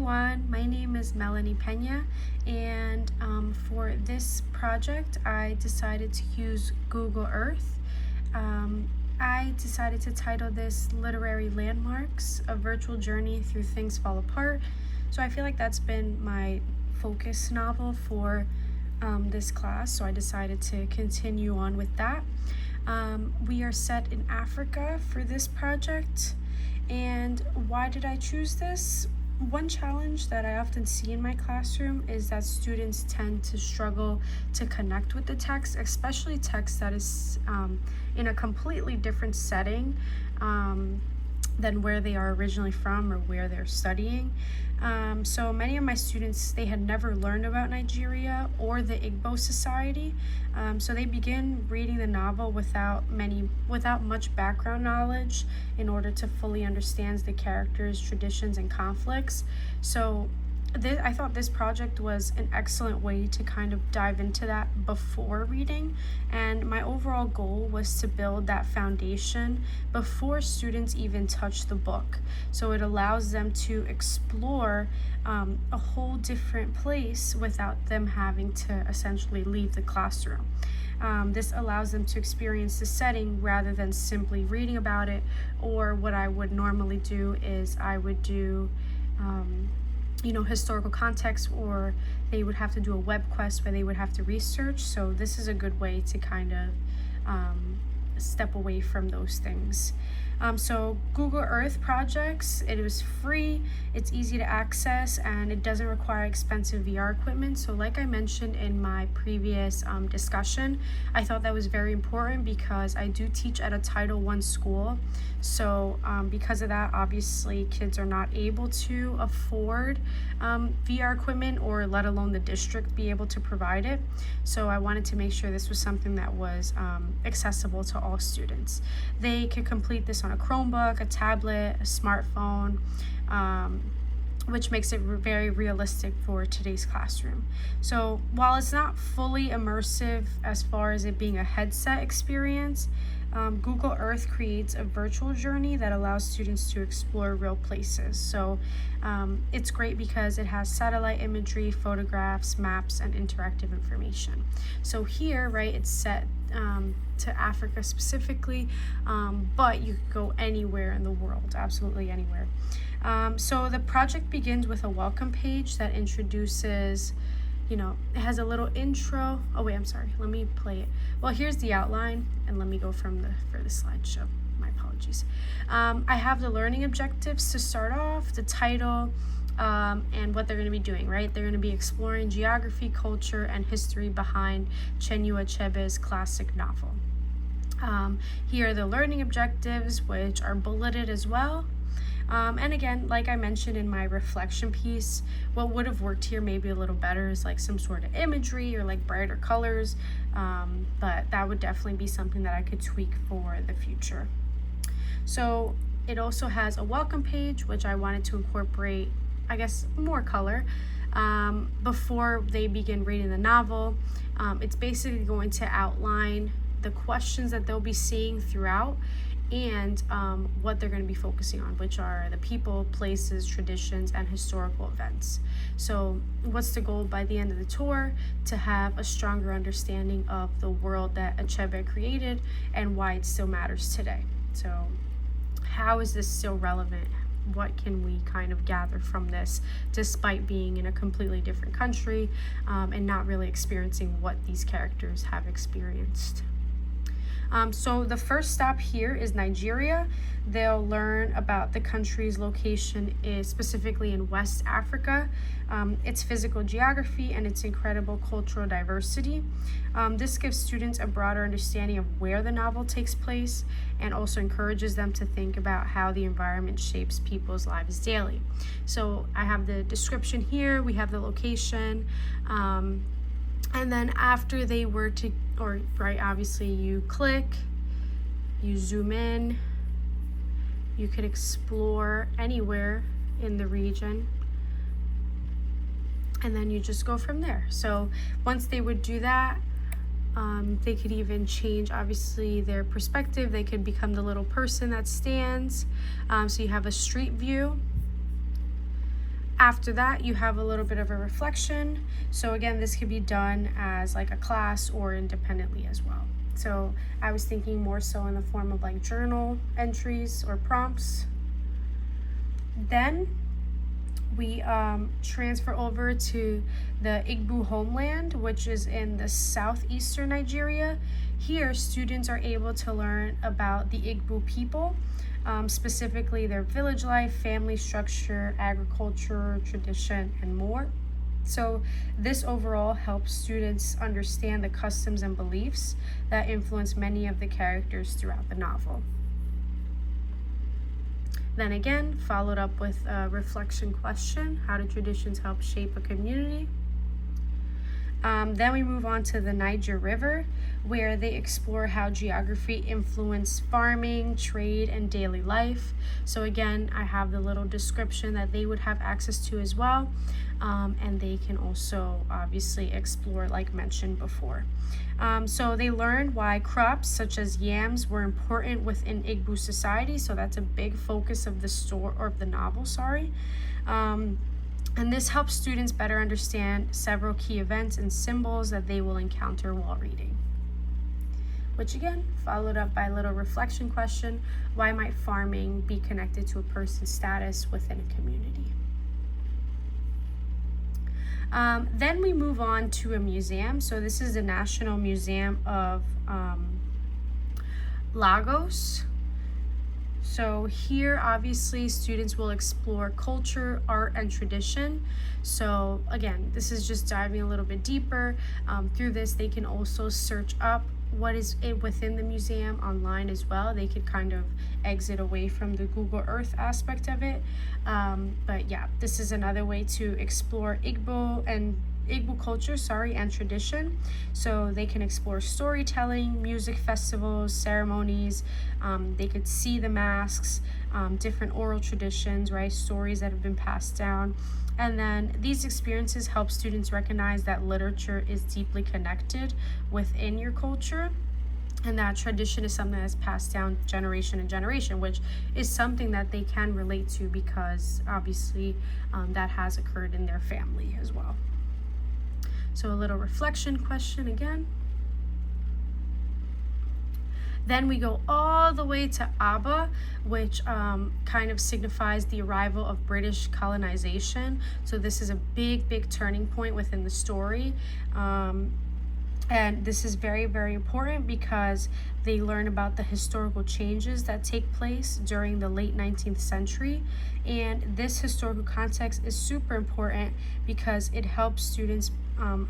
everyone, my name is Melanie Peña, and for this project I decided to use Google Earth. I decided to title this Literary Landmarks, a virtual journey through things fall apart. So I feel like that's been my focus novel for this class, so I decided to continue on with that. We are set in Africa for this project. And why did I choose this? One challenge that I often see in my classroom is that students tend to struggle to connect with the text, especially text that is in a completely different setting than where they are originally from or where they're studying. So many of my students, they had never learned about Nigeria or the Igbo society. So they begin reading the novel without much background knowledge in order to fully understand the characters, traditions, and conflicts. So I thought this project was an excellent way to kind of dive into that before reading, and my overall goal was to build that foundation before students even touch the book. So it allows them to explore a whole different place without them having to essentially leave the classroom. This allows them to experience the setting rather than simply reading about it, or what I would normally do is I would do historical context, or they would have to do a web quest where they would have to research. So this is a good way to kind of step away from those things. So Google Earth projects, it was free, it's easy to access, and it doesn't require expensive VR equipment. So like I mentioned in my previous discussion, I thought that was very important because I do teach at a Title I school. So because of that, obviously kids are not able to afford VR equipment, or let alone the district be able to provide it. So I wanted to make sure this was something that was accessible to all students. They could complete this on a Chromebook, a tablet, a smartphone, which makes it very realistic for today's classroom. So while it's not fully immersive as far as it being a headset experience, Google Earth creates a virtual journey that allows students to explore real places. So it's great because it has satellite imagery, photographs, maps, and interactive information. So here, right, it's set to Africa specifically, but you could go anywhere in the world, absolutely anywhere. So the project begins with a welcome page that introduces, it has a little intro. Oh wait, I'm sorry, let me play it. Well, here's the outline, and let me go for the slideshow. My apologies. I have the learning objectives to start off, the title, and what they're going to be doing, right? They're going to be exploring geography, culture, and history behind Chinua Achebe's classic novel. Here are the learning objectives, which are bulleted as well. And again, like I mentioned in my reflection piece, what would have worked here maybe a little better is like some sort of imagery or like brighter colors, but that would definitely be something that I could tweak for the future. So it also has a welcome page, which I wanted to incorporate, I guess, more color before they begin reading the novel. It's basically going to outline the questions that they'll be seeing throughout, and what they're going to be focusing on, which are the people, places, traditions, and historical events. So what's the goal by the end of the tour? To have a stronger understanding of the world that Achebe created and why it still matters today. So how is this still relevant? What can we kind of gather from this, despite being in a completely different country and not really experiencing what these characters have experienced? So the first stop here is Nigeria. They'll learn about the country's location is specifically in West Africa, its physical geography, and its incredible cultural diversity. This gives students a broader understanding of where the novel takes place, and also encourages them to think about how the environment shapes people's lives daily. So I have the description here, we have the location, and then after they were to, obviously you click, you zoom in, you could explore anywhere in the region, and then you just go from there. So once they would do that, they could even change, obviously, their perspective. They could become the little person that stands. So you have a street view. After that, you have a little bit of a reflection. So again, this could be done as like a class or independently as well. So I was thinking more so in the form of like journal entries or prompts. Then we transfer over to the Igbo homeland, which is in the southeastern Nigeria. Here, students are able to learn about the Igbo people, specifically their village life, family structure, agriculture, tradition, and more. So this overall helps students understand the customs and beliefs that influence many of the characters throughout the novel. Then again, followed up with a reflection question: how do traditions help shape a community? Then we move on to the Niger River, where they explore how geography influenced farming, trade, and daily life. So again, I have the little description that they would have access to as well. And they can also obviously explore, like mentioned before. So they learned why crops such as yams were important within Igbo society. So that's a big focus of the novel. And this helps students better understand several key events and symbols that they will encounter while reading. Which again, followed up by a little reflection question: why might farming be connected to a person's status within a community? Then we move on to a museum. So this is the National Museum of Lagos. So here, obviously, students will explore culture, art, and tradition. So again, this is just diving a little bit deeper. Through this, they can also search up what is within the museum online as well. They could kind of exit away from the Google Earth aspect of it. But yeah, this is another way to explore Igbo culture, and tradition. So they can explore storytelling, music festivals, ceremonies. They could see the masks, different oral traditions, right? Stories that have been passed down. And then these experiences help students recognize that literature is deeply connected within your culture, and that tradition is something that's passed down generation and generation, which is something that they can relate to because obviously that has occurred in their family as well. So a little reflection question again. Then we go all the way to Aba, which kind of signifies the arrival of British colonization. So this is a big turning point within the story. And this is very, very important because they learn about the historical changes that take place during the late 19th century. And this historical context is super important because it helps students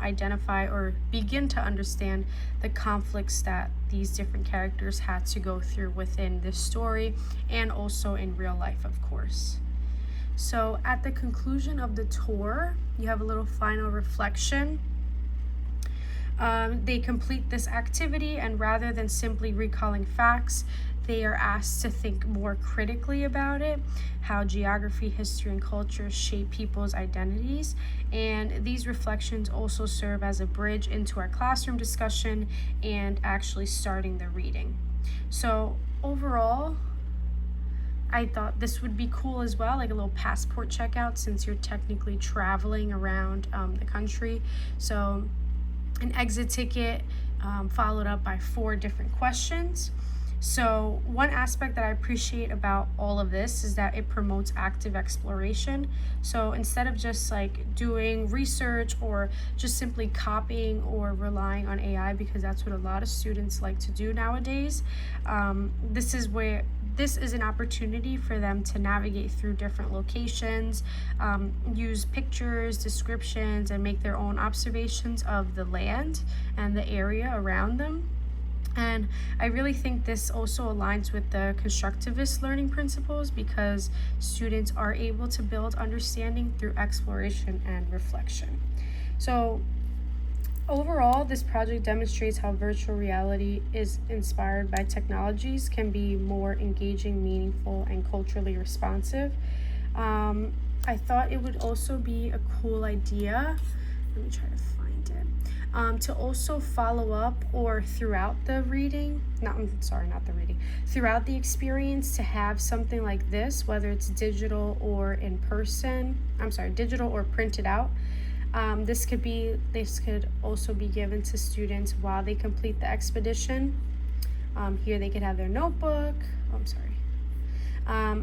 identify or begin to understand the conflicts that these different characters had to go through within this story and also in real life, of course. So at the conclusion of the tour, you have a little final reflection. They complete this activity, and rather than simply recalling facts, they are asked to think more critically about it, how geography, history, and culture shape people's identities. And these reflections also serve as a bridge into our classroom discussion and actually starting the reading. So overall, I thought this would be cool as well, like a little passport checkout since you're technically traveling around the country. So an exit ticket followed up by 4 different questions. So one aspect that I appreciate about all of this is that it promotes active exploration. So instead of just like doing research or just simply copying or relying on AI, because that's what a lot of students like to do nowadays, this is an opportunity for them to navigate through different locations, use pictures, descriptions, and make their own observations of the land and the area around them. And I really think this also aligns with the constructivist learning principles because students are able to build understanding through exploration and reflection. So overall, this project demonstrates how virtual reality is inspired by technologies can be more engaging, meaningful, and culturally responsive. I thought it would also be a cool idea. Let me try to find it. To also follow up or throughout the reading, not the reading, throughout the experience, to have something like this, whether it's digital or in person, digital or printed out. This could also be given to students while they complete the expedition. Here they could have their notebook.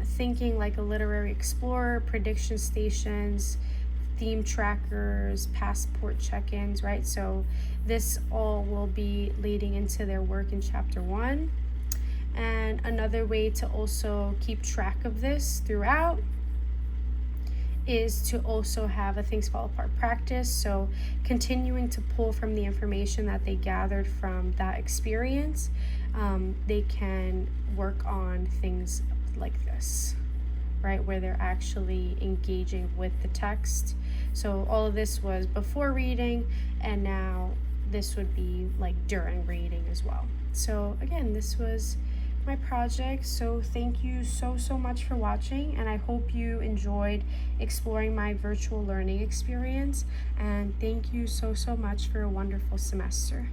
Thinking like a literary explorer, prediction stations, theme trackers, passport check-ins, right? So this all will be leading into their work in chapter 1. And another way to also keep track of this throughout is to also have a things fall apart practice. So continuing to pull from the information that they gathered from that experience, they can work on things like this, right, where they're actually engaging with the text. So all of this was before reading, and now this would be like during reading as well. So again, this was my project. So thank you so much for watching, and I hope you enjoyed exploring my virtual learning experience, and thank you so much for a wonderful semester.